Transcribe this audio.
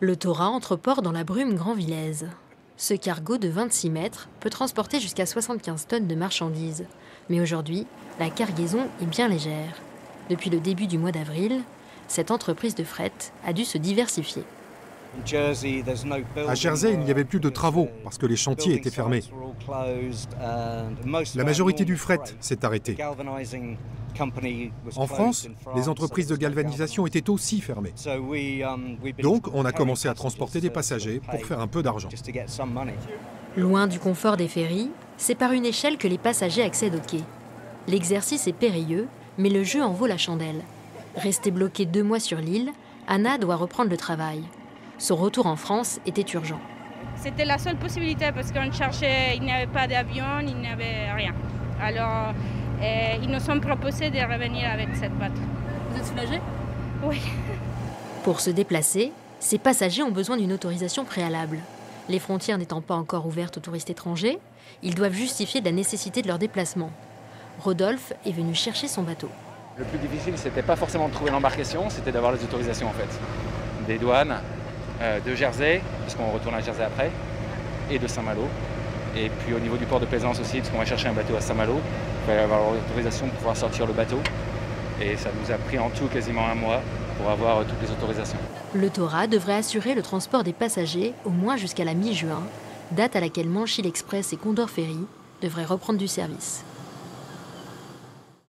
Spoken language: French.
Le Thora entreport dans la brume Grand-Villaise. Ce cargo de 26 mètres peut transporter jusqu'à 75 tonnes de marchandises. Mais aujourd'hui, la cargaison est bien légère. Depuis le début du mois d'avril, cette entreprise de fret a dû se diversifier. À Jersey, il n'y avait plus de travaux parce que les chantiers étaient fermés. La majorité du fret s'est arrêtée. En France, les entreprises de galvanisation étaient aussi fermées. Donc, on a commencé à transporter des passagers pour faire un peu d'argent. Loin du confort des ferries, c'est par une échelle que les passagers accèdent au quai. L'exercice est périlleux, mais le jeu en vaut la chandelle. Restée bloquée 2 mois sur l'île, Anna doit reprendre le travail. Son retour en France était urgent. C'était la seule possibilité parce qu'on cherchait, il n'y avait pas d'avion, il n'y avait rien. Alors, ils nous ont proposé de revenir avec cette bateau. Vous êtes soulagée ? Oui. Pour se déplacer, ces passagers ont besoin d'une autorisation préalable. Les frontières n'étant pas encore ouvertes aux touristes étrangers, ils doivent justifier de la nécessité de leur déplacement. Rodolphe est venu chercher son bateau. Le plus difficile, c'était pas forcément de trouver l'embarcation, c'était d'avoir les autorisations en fait. Des douanes, de Jersey, puisqu'on retourne à Jersey après, et de Saint-Malo. Et puis au niveau du port de plaisance aussi, parce qu'on va chercher un bateau à Saint-Malo, il fallait avoir l'autorisation pour pouvoir sortir le bateau. Et ça nous a pris en tout quasiment 1 mois pour avoir toutes les autorisations. Le Thora devrait assurer le transport des passagers au moins jusqu'à la mi-juin, date à laquelle Manchy Express et Condor Ferry devraient reprendre du service.